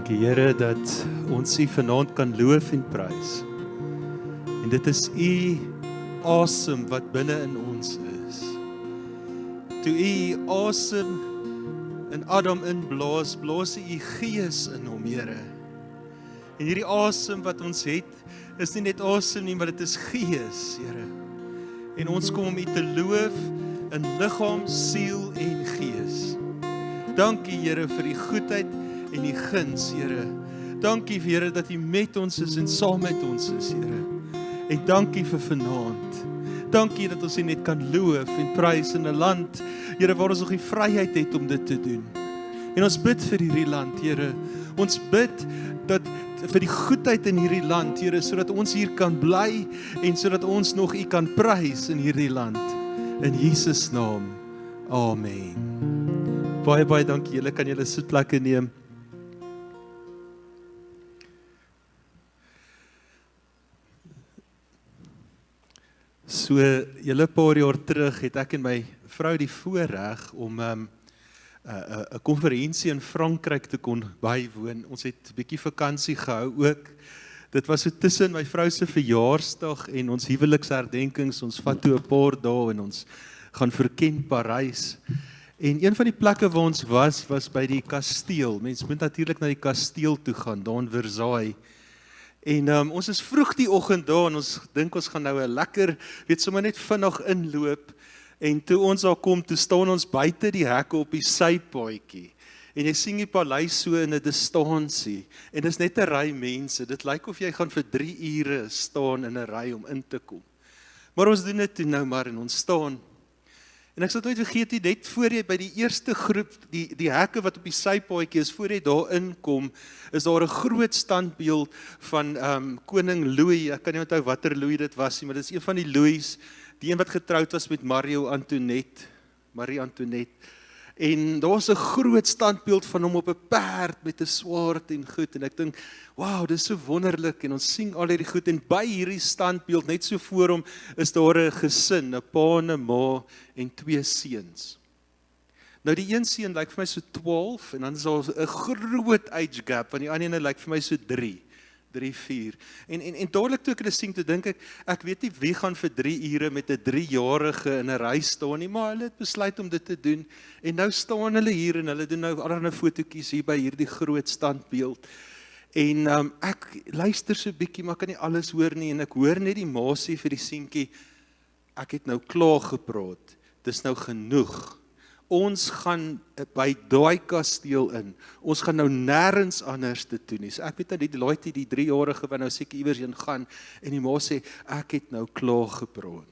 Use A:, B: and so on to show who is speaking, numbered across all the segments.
A: Dankie Here dat ons U vanaand kan loof en prys. En dit is U asem wat binne in ons is. Toe U asem in Adam inblaas, blaas U Gees in hom, Here. En hierdie asem wat ons het, is nie net asem nie, maar dit is Gees, Here. En ons kom om U te loof in liggaam, siel en gees. Dankie Here vir die goedheid en die guns, Here. Dankie Here dat U met ons is en saam met ons is, Here. En dankie vir vanaand. Dankie dat ons U net kan loof en prys in 'n land, Here, waar ons nog die vryheid het om dit te doen. En ons bid vir hierdie land, Here. Ons bid dat vir die goedheid in hierdie land, Here, sodat ons hier kan bly en sodat ons nog U kan prys in hierdie land. In Jesus naam. Amen. Baie, baie dankie. Julle kan julle sitplekke neem. So, julle paar jaar terug het ek en my vrou die voorreg om 'n konferensie in Frankryk te kon bywoon. Ons het 'n bietjie vakansie gehou ook. Dit was so tussen my vrou se verjaarsdag en ons huweliksherdenkings. Ons vat toe 'n paar dae en ons gaan verken Parys. En een van die plekke waar ons was by die kasteel. Mens moet natuurlik na die kasteel toe gaan, daar in Versailles. En ons is vroeg die oggend daar en ons dink ons gaan nou 'n lekker, sommer net vinnig inloop. En toe ons daar kom, toe staan ons buite die hekke op die sypaadjie. En jy sien die paleis so in 'n distansie. En dis net 'n ry mense. Dit lyk of jy gaan vir 3 ure staan in 'n ry om in te kom. Maar ons doen dit toe nou maar en ons staan. En ek sal nooit vergeet nie, net voor jy by die eerste groep, die hekke wat op die sypaadjie is, voor jy daar inkom, is daar 'n groot standbeeld van koning Louis. Ek kan nie onthou watter Louis dit was nie, maar dit is een van die Louis, die een wat getroud was met Marie Antoinette. En daar was 'n groot standbeeld van hom op 'n perd met 'n swaard en goed. En ek dink, wow, dis so wonderlik. En ons sien al hierdie goed. En by hierdie standbeeld, net so voor hom, is daar 'n gesin, 'n pa en 'n ma en 2 seuns. Nou die een seun lyk vir my so 12 en dan is daar 'n groot age gap, want die ander een lyk vir my so 3, 4. En dadelik toe ek dit sien, toe dink ek weet nie wie gaan vir 3 ure met 'n 3-jarige in 'n ry staan nie, maar hulle het besluit om dit te doen. En nou staan hulle hier en hulle doen nou allerlei fotootjies hier by hierdie groot standbeeld. En ek luister so 'n bietjie, maar kan nie alles hoor nie. En ek hoor net die ma sê vir die seentjie, ek het nou klaar gepraat. Dis nou genoeg. Ons gaan by daai kasteel in. Ons gaan nou nêrens anders te doen nie. So ek weet dat die laaitjie, die 3-jarige wat nou seker iewers heen gaan, en die ma sê, ek het nou klaar gepraat.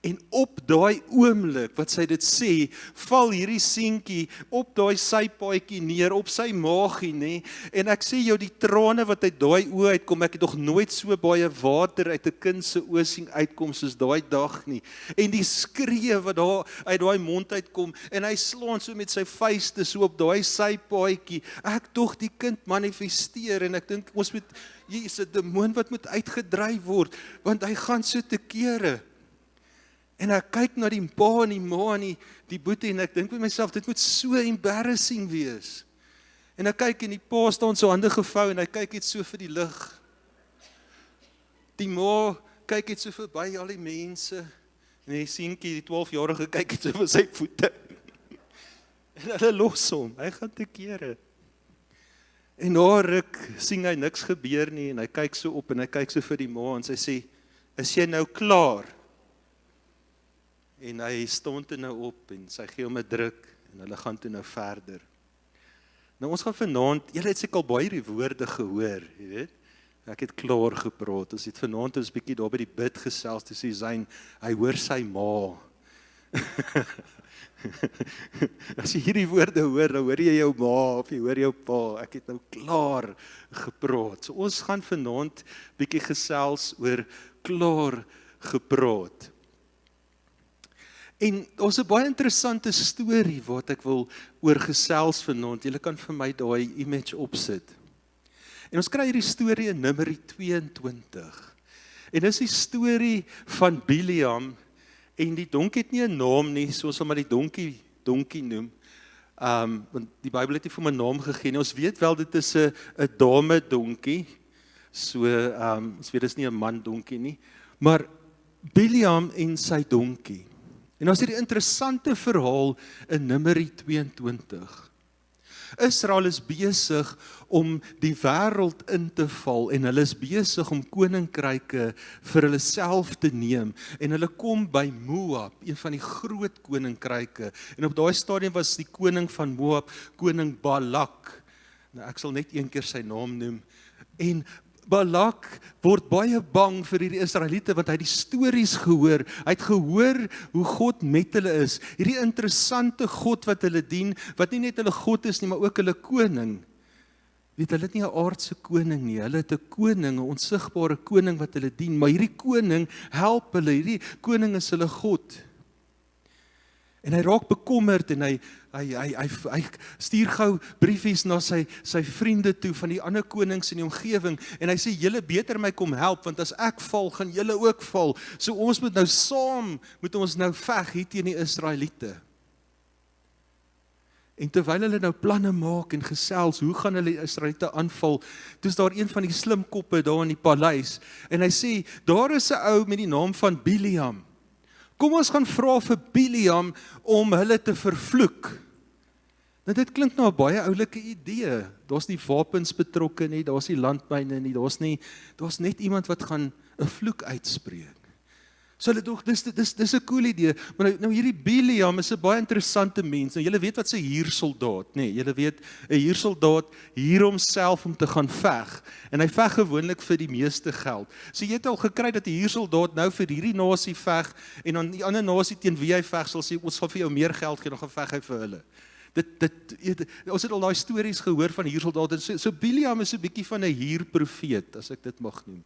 A: En op daai oomblik wat sy dit sê, val hierdie seentjie op daai sypaadjie neer, op sy maagie, nê? En ek sê jou, die trane wat uit daai oë uitkom, ek het nog nooit so baie water uit 'n kind se oë sien uitkom soos daai dag nie. En die skree wat daar uit daai mond uitkom, en hy slaan so met sy vuiste so op daai sypaadjie. Ek tog die kind manifesteer, en ek dink, ons moet, hier is 'n demoon wat moet uitgedryf word, want hy gaan so te kere. En ek kyk na die pa en die ma en die boetie en ek dink by myself, dit moet so embarrassing wees. En ek kyk en die pa staan so hande gevou en hy kyk net so vir die lig. Die ma kyk net so verby al die mense. En die seentjie, die 12-jarige, kyk net so vir sy voete. En hulle los hom, hy gaan te kere. En na ruk sien hy niks gebeur nie en hy kyk so op en hy kyk so vir die ma en sy sê, is jy nou klaar? En hy staan toe nou op en sy gee hom 'n druk en hulle gaan toe nou verder. Nou ons gaan vanaand, julle het seker al baie die woorde gehoor, jy weet. Ek het klaar gepraat. Ons het vanaand ons bietjie daar by die bid gesels, toe sê Zayn, hy hoor sy ma. As jy hierdie woorde hoor, dan hoor jy jou ma of jy hoor jou pa. Ek het nou klaar gepraat. So ons gaan vanaand bietjie gesels oor klaar gepraat. En ons 'n baie interessante storie wat ek wil oor gesels vanaand. Julle kan vir my daai image opsit. En ons kry hierdie storie in Numeri 22. En dis die storie van Biliam en die donkie het nie 'n naam nie, so ons sal maar die donkie noem. Want die Bybel het nie vir my naam gegee nie. Ons weet wel dit is 'n dame donkie. So ons weet dis nie 'n man donkie nie, maar Biljam en sy donkie. En ons het die interessante verhaal in Numeri 22. Israel is besig om die wêreld in te val en hulle is besig om koninkryke vir hulle self te neem en hulle kom by Moab, een van die groot koninkryke, en op daai stadium was die koning van Moab, koning Balak. Nou ek sal net een keer sy naam noem, en Balak word baie bang vir hierdie Israeliete, want hy het die stories gehoor, hy het gehoor hoe God met hulle is, hierdie interessante God wat hulle dien, wat nie net hulle God is nie, maar ook hulle koning. Weet, hulle het nie 'n aardse koning nie, hulle het 'n koning, 'n onsigbare koning wat hulle dien, maar hierdie koning help hulle, hierdie koning is hulle God. En hy raak bekommerd en hy stuur gou briefies na sy vriende toe van die ander konings in die omgewing en hy sê, julle beter my kom help, want as ek val, gaan julle ook val. So ons moet nou saam, veg hier teen die Israeliete. En terwyl hulle nou planne maak en gesels, hoe gaan hulle die Israeliete aanval, toe is daar een van die slimkoppe daar in die paleis, en hy sê, daar is 'n ou met die naam van Biljam. Kom ons gaan vra vir Biljam om hulle te vervloek. Nou dit klink nou 'n baie oulike idee. Daar's nie wapens betrokke nie, daar's nie landmyne nie, daar's net iemand wat gaan 'n vloek uitspreek. So hulle dog, dis 'n cool idee, maar nou hierdie Biljam is 'n baie interessante mens. Nou julle weet wat 'n huursoldaat, nê? Julle weet 'n huursoldaat huur homself om te gaan veg, en hy veg gewoonlik vir die meeste geld. So jy het al gekry dat 'n huursoldaat nou vir hierdie nasie veg, en dan die ander nasie teen wie hy veg sal sê, ons sal vir jou meer geld gee, dan gaan veg hy vir hulle. Ons het al daai stories gehoor van huursoldate. So Biljam is 'n bietjie van 'n huurprofeet, as ek dit mag noem.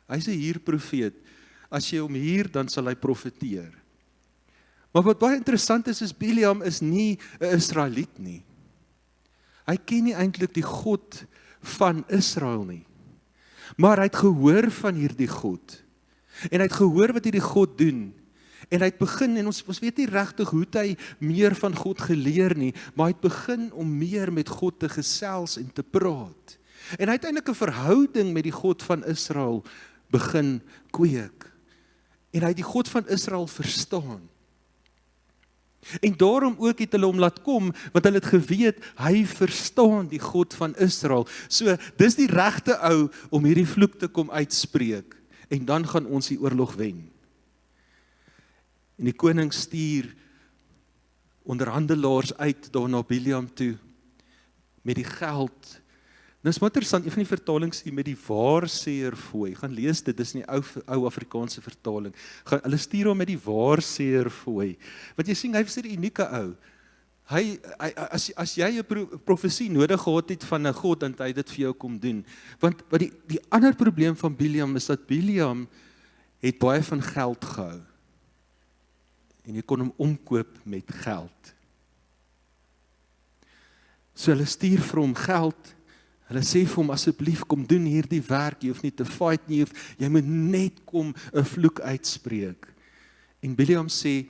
A: Hy's 'n huurprofeet. As jy hom hier, dan sal hy profeteer. Maar wat baie interessant is Biljam is nie 'n Israeliet nie. Hy ken nie eintlik die God van Israel nie. Maar hy het gehoor van hierdie God. En hy het gehoor wat hierdie God doen. En hy het begin, en ons weet nie regtig hoe hy meer van God geleer nie, maar hy het begin om meer met God te gesels en te praat. En hy het eintlik 'n verhouding met die God van Israel begin kweek. En hy het die God van Israel verstaan. En daarom ook het hulle hom laat kom, want hulle het geweet, hy verstaan die God van Israel. So, dis die regte ou om hierdie vloek te kom uitspreek, en dan gaan ons die oorlog wen. En die koning stuur onderhandelaars uit daar na Biljam toe, met die geld. Nou is maar interessant, een van die vertalings hier met die waarsêer fooi, gaan lees dit, dis in die ou Afrikaanse vertaling, hulle stuur hom met die waarsêer fooi, want jy sien, hy is 'n unieke ou, as jy 'n profesie nodig gehad het van 'n God, dan hy dit vir jou kom doen, want die ander probleem van Biljam is dat Biljam het baie van geld gehou, en jy kon hom omkoop met geld. So hulle stuur vir hom geld, hulle sê vir hom, asseblief kom doen hierdie werk, jy hoef nie te fight nie, jy moet net kom 'n vloek uitspreek. En Biljam sê,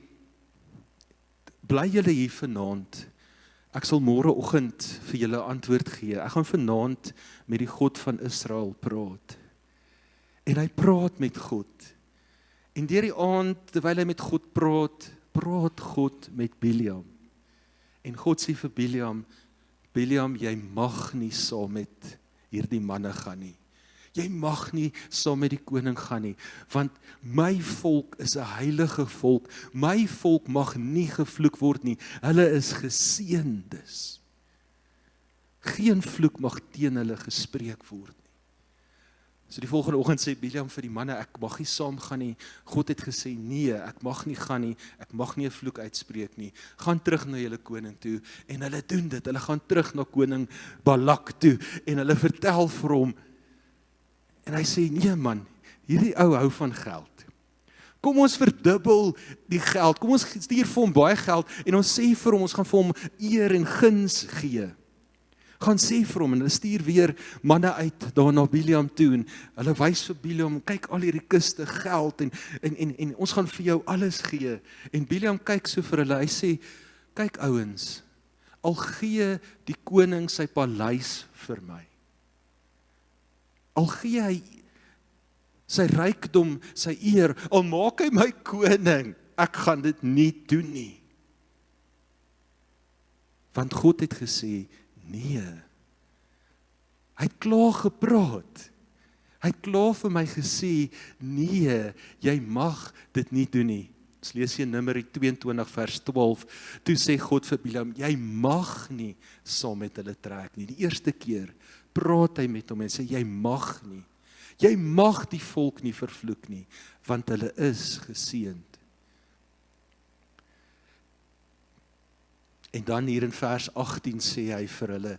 A: bly julle hier vanaand, ek sal môreoggend vir julle antwoord gee, ek gaan vanaand met die God van Israel praat. En hy praat met God, en deur die aand, terwyl hy met God praat God met Biljam. En God sê vir Biljam, jy mag nie saam met hierdie manne gaan nie. Jy mag nie saam met die koning gaan nie, want my volk is 'n heilige volk. My volk mag nie gevloek word nie. Hulle is geseëndes. Geen vloek mag teen hulle gespreek word nie. So die volgende oggend sê Biljam vir die manne, ek mag nie saam gaan nie. God het gesê, nee, ek mag nie gaan nie. Ek mag nie 'n vloek uitspreek nie. Gaan terug na julle koning toe. En hulle doen dit. Hulle gaan terug na koning Balak toe. En hulle vertel vir hom. En hy sê, nee man, hierdie ou hou van geld. Kom ons verdubbel die geld. Kom ons stuur vir hom baie geld. En ons sê vir hom, ons gaan vir hom eer en guns gee. Gaan sê vir hom, en hulle stuur weer manne uit daar na Biljam toe, en hulle wys vir Biljam, kyk al hierdie kiste geld, en ons gaan vir jou alles gee. En Biljam kyk so vir hulle, hy sê, kyk ouens, al gee die koning sy paleis vir my. Al gee hy sy rykdom, sy eer, al maak hy my koning, ek gaan dit nie doen nie. Want God het gesê, nee. Hy het klaar gepraat. Hy het klaar vir my gesê, nee, jy mag dit nie doen nie. Ons lees hier Numeri 22 vers 12, toe sê God vir Bileam, jy mag nie saam met hulle trek nie. Die eerste keer praat hy met hom en sê, jy mag nie. Jy mag die volk nie vervloek nie, want hulle is geseënd. En dan hier in vers 18 sê hy vir hulle,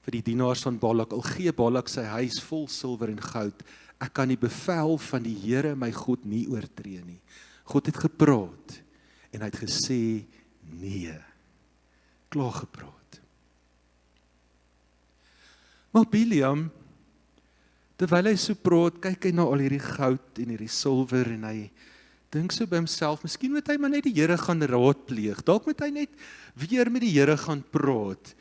A: vir die dienaars van Balak, al gee Balak sy huis vol silwer en goud, ek kan die bevel van die Here my God nie oortree nie. God het gepraat, en hy het gesê, nee, klaar gepraat. Maar Bileam, terwyl hy so praat, kyk hy na al hierdie goud en hierdie silwer, en hy dink so by homself, miskien moet hy maar net die Here gaan raadpleeg, dalk moet hy net weer met die Here gaan praat.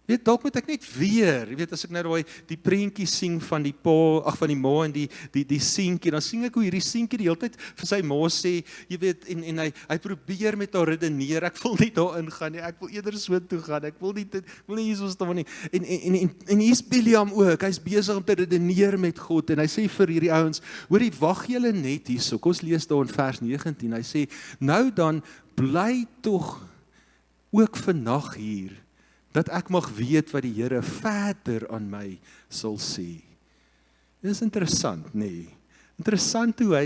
A: Weet, dalk moet ek net weer, jy weet, as ek nou die prentjie sing van die pa, van die ma en die seentjie, dan sing ek hoe hierdie seentjie die hele tyd vir sy ma sê, jy weet, en hy probeer met haar redeneer, ek wil nie daarin gaan nie, ek wil eerder so toe gaan, ek wil nie hier so staan nie, en hier's Bileam ook, hy's besig om te redeneer met God, en hy sê vir hierdie ouens, hoorie, wag julle net hierso, kom ons lees daar in vers 19, hy sê, nou dan, bly tog ook vannag hier, dat ek mag weet wat die Here verder aan my sal sê. Dit is interessant, nee. Interessant hoe hy,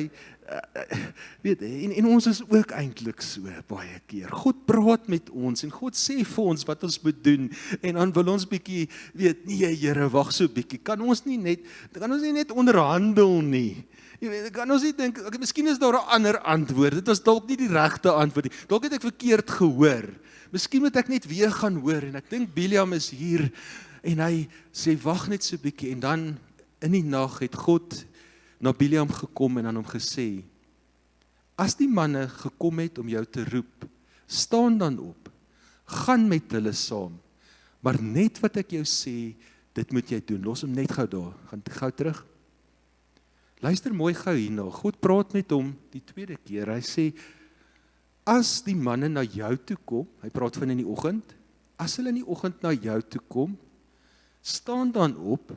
A: weet, en ons is ook eintlik so baie keer. God praat met ons en God sê vir ons wat ons moet doen en dan wil ons bietjie, weet, nee Here, wag so bietjie. Kan ons nie net onderhandel nie. Jy weet, kan ons nie dink, okay, miskien is daar 'n ander antwoord. Dit was dalk nie die regte antwoord nie. Dalk het ek verkeerd gehoor. Miskien moet ek net weer gaan hoor en ek dink Bileam is hier en hy sê wag net so bietjie en dan in die nag het God na Bileam gekom en aan hom gesê, as die manne gekom het om jou te roep, staan dan op, gaan met hulle saam, maar net wat ek jou sê, dit moet jy doen. Los hom net gou daar, gaan gou terug. Luister mooi gou hierna, God praat met hom die tweede keer, hy sê, as die manne na jou toe kom, hy praat van in die oggend, as hulle in die oggend na jou toe kom, staan dan op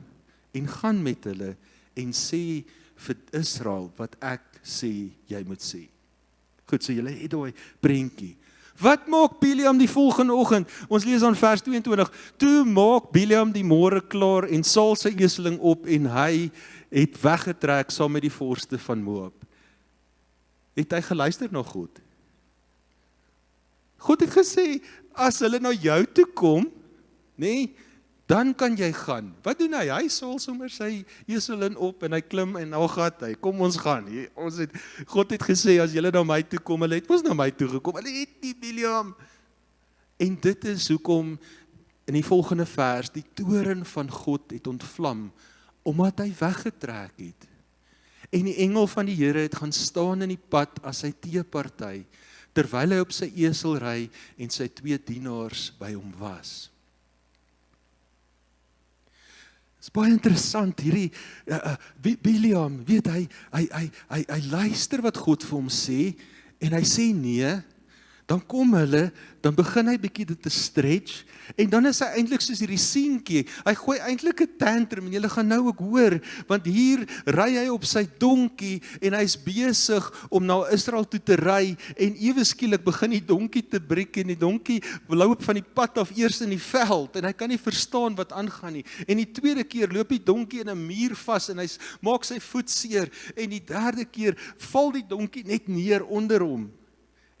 A: en gaan met hulle en sê vir Israel wat ek sê jy moet sê. Goed, so julle het daai prentjie. Wat maak Bileam die volgende oggend? Ons lees aan vers 22. Toe maak Bileam die môre klaar en saal sy eseling op en hy het weggetrek saam met die vorste van Moab. Het hy geluister na God? God het gesê, as hulle na jou toe kom, nee, dan kan jy gaan. Wat doen hy? Hy saal sommer sy eselin op en hy klim en nou gaan hy. Kom ons gaan. God het gesê, as julle na my toe kom, hulle het mos na my toe gekom. Hulle het nie, Bileam. En dit is hoekom in die volgende vers, die toorn van God het ontvlam, omdat hy weggetrek het. En die engel van die Here het gaan staan in die pad as sy teeparty, terwyl hy op sy esel ry en sy 2 dienaars by hom was. Dit is baie interessant, hierdie Bileam, weet hy luister wat God vir hom sê, en hy sê nee, dan kom hulle, dan begin hy bietjie dit te stretch, en dan is hy eintlik soos hierdie seentjie, hy gooi eintlik 'n tantrum, en julle gaan nou ook hoor, want hier ry hy op sy donkie, en hy's besig om na Israel toe te ry, en ewe skielik begin die donkie te breek, en die donkie loop van die pad af eers in die veld, en hy kan nie verstaan wat aangaan nie, en die tweede keer loop die donkie in 'n muur vas, en hy maak sy voet seer, en die derde keer val die donkie net neer onder hom,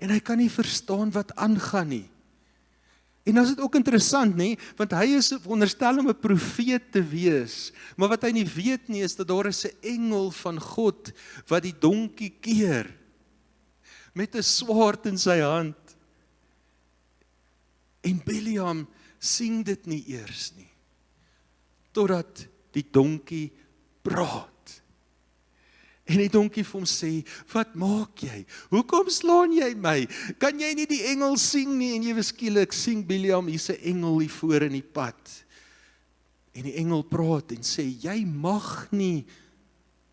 A: en hy kan nie verstaan wat aangaan nie. En dan is dit ook interessant, nie? Want hy is veronderstel om 'n profeet te wees, maar wat hy nie weet nie, is dat daar is 'n engel van God, wat die donkie keer, met 'n swaard in sy hand. En Bileam sien dit nie eers nie, totdat die donkie praat. En die donkie vir hom sê, wat maak jy? Hoekom slaan jy my? Kan jy nie die engel sien nie? En jy skielik sien Biliam, hier's 'n engel hier voor in die pad. En die engel praat en sê, jy mag nie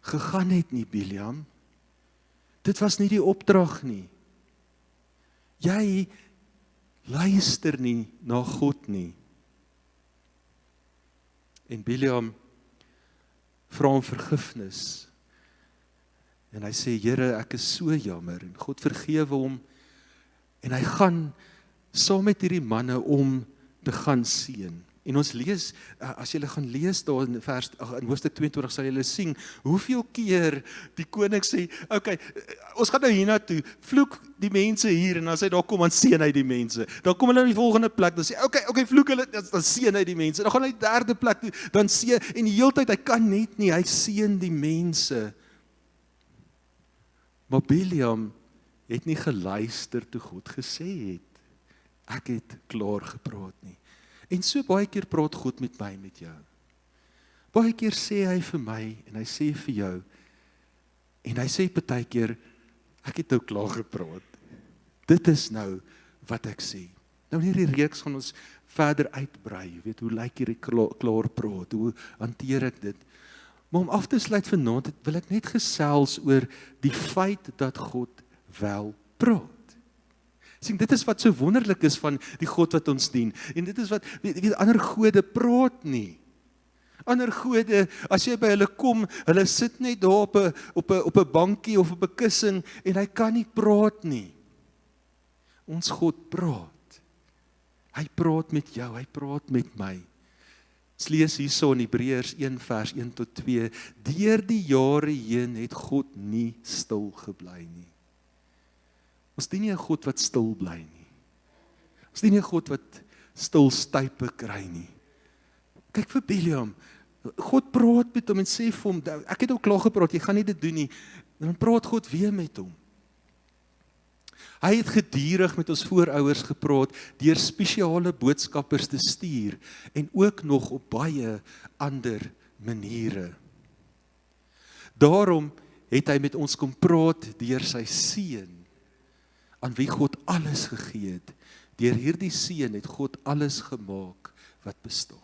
A: gegaan het nie, Biliam. Dit was nie die opdrag nie. Jy luister nie na God nie. En Biliam vra hom vergifnis. En hy sê, Here, ek is so jammer. En God vergewe hom. En hy gaan saam met hierdie manne om te gaan seën. En ons lees, as julle gaan lees daar in hoofstuk 22, sal julle sien, hoeveel keer die koning sê, okay, ons gaan nou hiernatoe, vloek die mense hier, en as hy daar kom, dan seën hy die mense. Dan kom hulle in die volgende plek, dan sê, okay, vloek hulle, dan seën hy die mense. Dan gaan hy die derde plek toe, dan seën, en die hele tyd, hy kan net nie, hy seën die mense. Maar Biliam het nie geluister toe God gesê het, ek het klaar gepraat nie. En so baie keer praat God met my, met jou. Baie keer sê hy vir my, en hy sê vir jou, en hy sê partykeer, ek het nou klaar gepraat. Dit is nou wat ek sê. Nou in hierdie reeks gaan ons verder uitbrei, jy weet, hoe lyk hierdie klaar praat, hoe hanteer ek dit? Maar om af te sluit vanaand, wil ek net gesels oor die feit dat God wel praat. Sien, dit is wat so wonderlik is van die God wat ons dien. En dit is wat, weet, ander gode praat nie. Ander gode, as jy by hulle kom, hulle sit net daar op 'n bankie of op 'n kussing en hy kan nie praat nie. Ons God praat. Hy praat met jou, hy praat met my. Ons lees hierso in Hebreërs 1 vers 1 tot 2. Deur die jare heen het God nie stil gebly nie. Ons dien nie 'n God wat stil bly nie. Ons dien nie 'n God wat stil stype kry nie. Kyk vir Biliam. God praat met hom en sê vir hom, ek het al klaar gepraat, jy gaan nie dit doen nie. Dan praat God weer met hom. Hy het gedurig met ons voorouers gepraat, deur spesiale boodskappers te stuur, en ook nog op baie ander maniere. Daarom het hy met ons kom praat deur sy seun, aan wie God alles gegee het. Deur hierdie seun het God alles gemaak wat bestaan.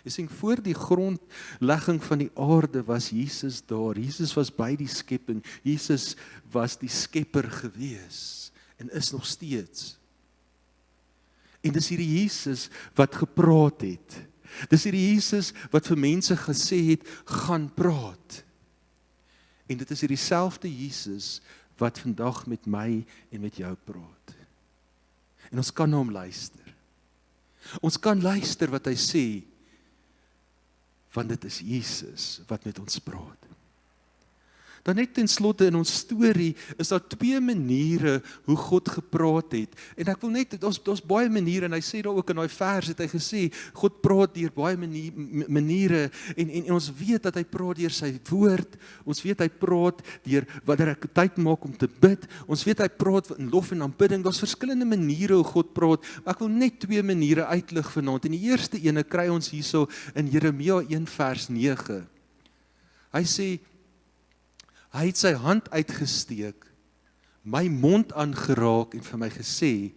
A: Jy sien, voor die grondlegging van die aarde was Jesus daar. Jesus was by die skepping. Jesus was die skepper gewees en is nog steeds. En dis hierdie Jesus wat gepraat het. Dis hierdie Jesus wat vir mense gesê het, gaan praat. En dit is hierdie selfde Jesus wat vandag met my en met jou praat. En ons kan na hom luister. Ons kan luister wat hy sê, want dit is Jesus wat met ons praat. Dan net ten slotte in ons storie is daar twee maniere hoe God gepraat het. En ek wil net, daar's baie maniere, en hy sê daar ook in daai vers, het hy gesê, God praat deur baie maniere, en ons weet dat hy praat deur sy woord, ons weet hy praat deur wanneer ek tyd maak om te bid, ons weet hy praat in lof en aanbidding, daar's verskillende maniere hoe God praat, maar ek wil net twee maniere uitlig vanaand, en die eerste ene kry ons hierso in Jeremia 1 vers 9. Hy sê, hy het sy hand uitgesteek, my mond aangeraak en vir my gesê,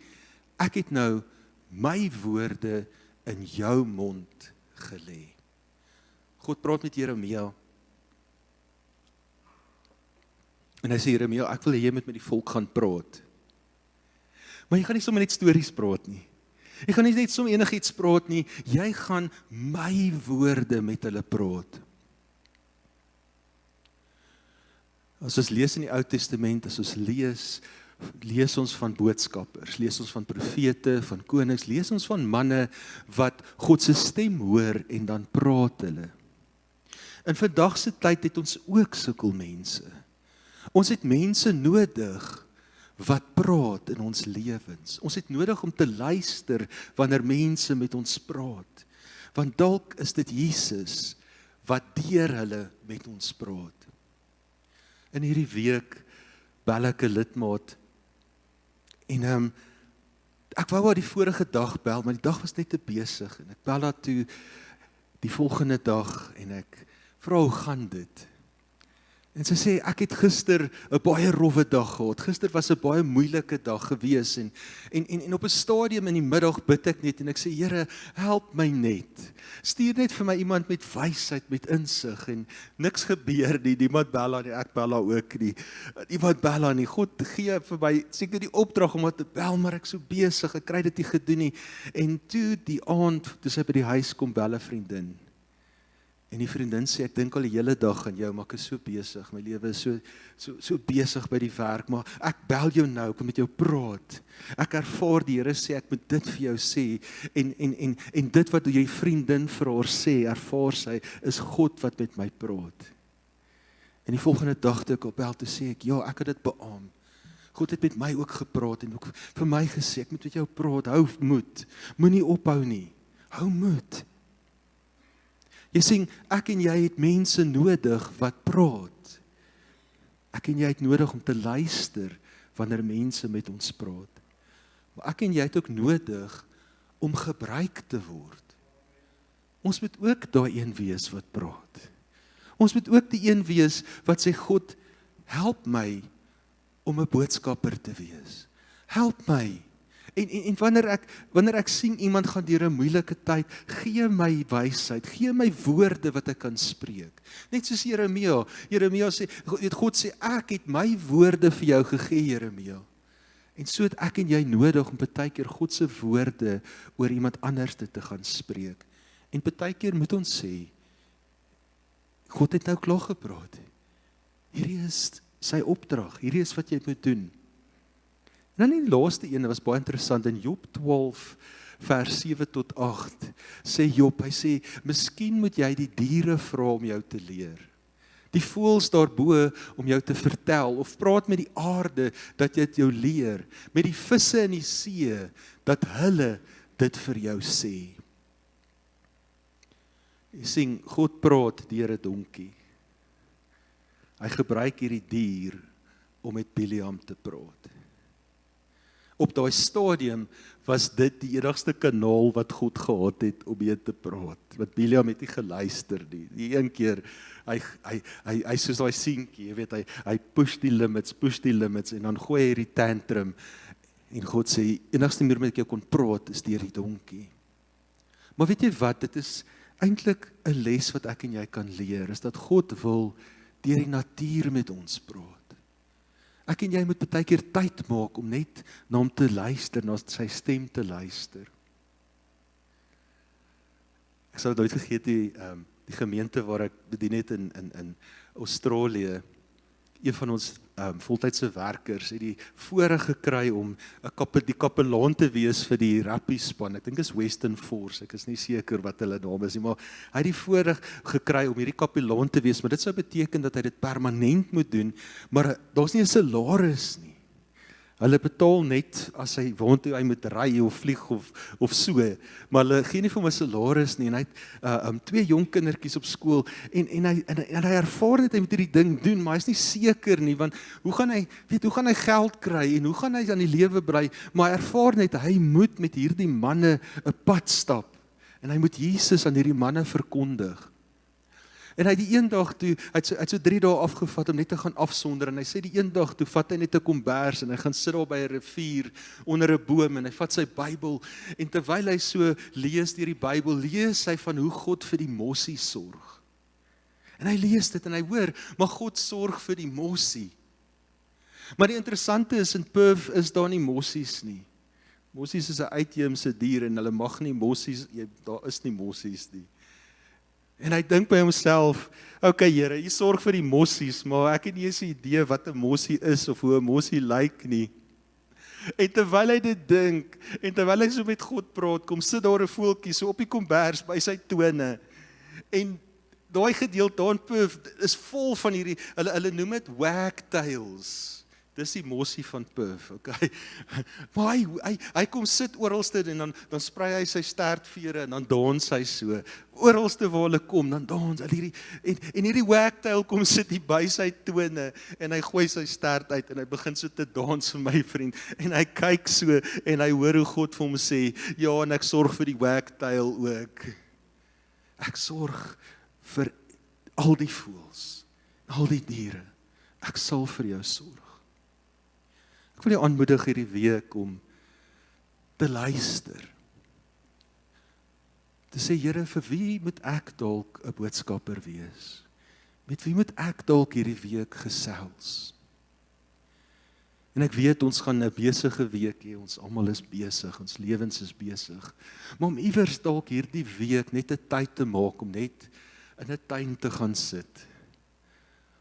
A: ek het nou my woorde in jou mond gelê. God praat met Jeremia. En hy sê, Jeremia, ek wil hê jy moet met die volk gaan praat. Maar jy gaan nie sommer net stories praat nie. Jy gaan nie net sommer enigiets praat nie. Jy gaan my woorde met hulle praat. As ons lees in die Ou Testament, as ons lees ons van boodskappers, lees ons van profete, van konings, lees ons van manne wat God se stem hoor en dan praat hulle. In vandag se tyd het ons ook sulke mense. Ons het mense nodig wat praat in ons lewens. Ons het nodig om te luister wanneer mense met ons praat. Want dalk is dit Jesus wat deur hulle met ons praat. In hierdie week bel ek 'n lidmaat en ek wou haar die vorige dag bel, maar die dag was net te besig en ek bel haar toe die volgende dag en ek vra hoe gaan dit? En sy sê, ek het gister 'n baie rowwe dag gehad. Gister was 'n baie moeilike dag gewees en op 'n stadium in die middag bid ek net en ek sê, Here, help my net. Stuur net vir my iemand met wysheid, met insig en niks gebeur nie. Niemand bel aan nie, ek bel haar ook nie. Niemand bel aan nie. God gee vir my seker die opdrag om te bel, maar ek so besig, ek kry dit nie gedoen nie. En toe die aand, toe sy by die huis kom, bel 'n vriendin. En die vriendin sê, ek dink al die hele dag aan jou, maar ek is so besig, my lewe is so besig by die werk, maar ek bel jou nou, ek wil met jou praat. Ek ervaar die Here sê, ek moet dit vir jou sê, en dit wat jy vriendin vir haar sê, ervaar sy, is God wat met my praat. En die volgende dag toe ek op bel, toe sê ek, ja, ek het dit beamoen. God het met my ook gepraat, en ook vir my gesê, ek moet met jou praat, hou moed, moenie ophou nie, hou moed. Jy sien, ek en jy het mense nodig wat praat. Ek en jy het nodig om te luister wanneer mense met ons praat. Maar ek en jy het ook nodig om gebruik te word. Ons moet ook daai een wees wat praat. Ons moet ook die een wees wat sê, God, help my om 'n boodskapper te wees. Help my. En wanneer ek sien iemand gaan deur 'n moeilike tyd, gee my wysheid, gee my woorde wat ek kan spreek. Net soos Jeremia sê, God sê, ek het my woorde vir jou gegee, Jeremia. En so het ek en jy nodig om partykeer God se woorde oor iemand anders te gaan spreek. En partykeer moet ons sê, God het nou klaar gepraat. Hierdie is sy opdrag, hierdie is wat jy moet doen. En dan die laaste ene was baie interessant, in Job 12 vers 7 tot 8, sê Job, hy sê, miskien moet jy die diere vra om jou te leer. Die voëls daarbo om jou te vertel, of praat met die aarde, dat jy dit jou leer, met die visse in die see, dat hulle dit vir jou sê. Jy sien, God praat deur 'n donkie. Hy gebruik hierdie dier om met Biliam te praat. Op daai stadium was dit die enigste kanaal wat God gehad het om mee te praat. Want Biliam het nie geluister nie. Die een keer, hy soos daai seentjie, jy weet, hy push die limits, en dan gooi hy hierdie tantrum, en God sê, enigste manier met ek jou kon praat, is deur die donkie. Maar weet jy wat, dit is eintlik 'n les wat ek en jy kan leer, is dat God wil deur die natuur met ons praat. Ek en jy moet baie keer tyd maak om net na hom te luister, na sy stem te luister. Ek sal nooit vergeet die gemeente waar ek bedien het in Australië. Een van ons voltydse werkers het die voorreg gekry om die kapelaan te wees vir die rugby span. Ek dink is Western Force, ek is nie seker wat hulle naam is nie, maar hy het die voorreg gekry om hierdie kapelaan te wees, maar dit sou beteken dat hy dit permanent moet doen, maar daar's nie 'n salaris nie. Hulle betaal net as hy waantoe hy moet ry of vlieg of so, maar hulle gee nie vir hom 'n salaris nie, en hy het 2 jong kindertjies op skool, en hy ervaar dit, hy moet hierdie ding doen, maar hy is nie seker nie, want hoe gaan hy geld kry, en hoe gaan hy aan die lewe brei, maar hy ervaar net, hy moet met hierdie manne 'n pad stap, en hy moet Jesus aan hierdie manne verkondig. En hy die een dag toe, hy het so 3 dae afgevat om net te gaan afsonder, en hy sê die een dag toe vat hy net 'n kombers, en hy gaan sit daar by 'n rivier, onder 'n boom, en hy vat sy Bybel, en terwyl hy so lees deur die Bybel, lees hy van hoe God vir die mossie sorg. En hy lees dit, en hy hoor, maar God sorg vir die mossie. Maar die interessante is, in Perth is daar nie mossies nie. Mossies is 'n uitheemse dier, en hulle mag nie mossies, daar is nie mossies nie. En hy dink by homself, okay Here, jy sorg vir die mossies, maar ek het nie eens 'n idee wat 'n mossie is, of hoe 'n mossie lyk nie. En terwyl hy dit dink, en terwyl hy so met God praat, kom sit daar 'n voeltjie so op die kombers by sy tone, en daai gedeelte daar in Perth is vol van hierdie, hulle noem dit wagtails. Dis die mossie van Perth, okay. Maar hy kom sit oralste, en dan sprei hy sy stertvere, en dan dans hy so. Oralste waar hulle kom, dan dans hy en hierdie wagtail kom sit hier by sy tone, en hy gooi sy stert uit, en hy begin so te dans vir my vriend, en hy kyk so, en hy hoor hoe God vir hom sê, ja, en ek sorg vir die wagtail ook. Ek sorg vir al die voëls. al die diere, ek sal vir jou sorg. Ek wil jou aanmoedig hierdie week om te luister. Te sê, Here, vir wie moet ek dalk 'n boodskapper wees? Met wie moet ek dalk hierdie week gesels? En ek weet, ons gaan 'n besige week hê, ons almal is besig, ons lewens is besig. Maar om iewers dalk hierdie week net 'n tyd te maak, om net in 'n tuin te gaan sit,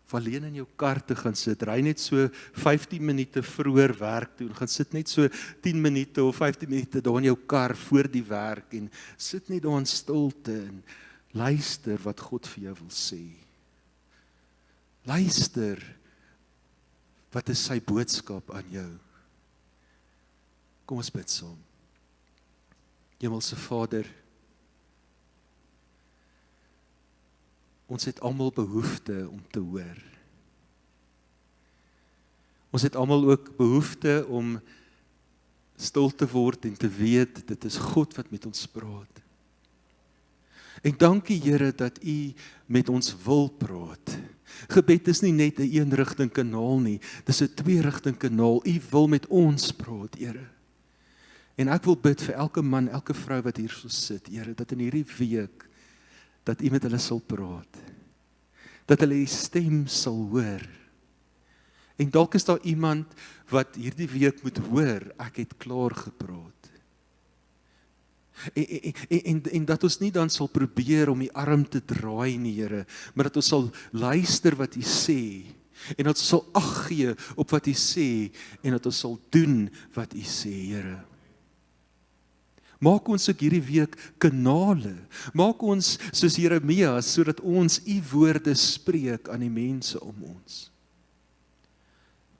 A: of alleen in jou kar te gaan sit, ry net so 15 minute vroeër werk toe, en gaan sit net so 10 minute of 15 minute daar in jou kar voor die werk, en sit net daar in stilte, en luister wat God vir jou wil sê. Luister, wat is sy boodskap aan jou? Kom ons bid saam. Hemelse Vader, ons het almal behoefte om te hoor. Ons het almal ook behoefte om stil te word en te weet, dit is God wat met ons praat. En dankie Here dat U met ons wil praat. Gebed is nie net 'n eenrigting kanaal nie, dis 'n tweerigting kanaal. U wil met ons praat, Here. En ek wil bid vir elke man, elke vrou wat hier so sit, Here, dat in hierdie week, dat U met hulle sal praat. Dat hulle die stem sal hoor. En dalk is daar iemand wat hierdie week moet hoor, ek het klaar gepraat. En dat ons nie dan sal probeer om die arm te draai nie, Here, maar dat ons sal luister wat U sê, en dat ons sal ag gee op wat U sê, en dat ons sal doen wat U sê, Here. Maak ons ook hierdie week kanale, maak ons soos Jeremia, sodat ons U woorde spreek aan die mense om ons.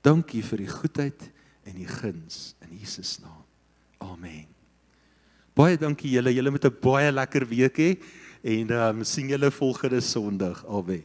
A: Dankie vir die goedheid en die guns, in Jesus naam. Amen. Baie dankie julle moet 'n baie lekker week hê, en sien julle volgende Sondag. Amen.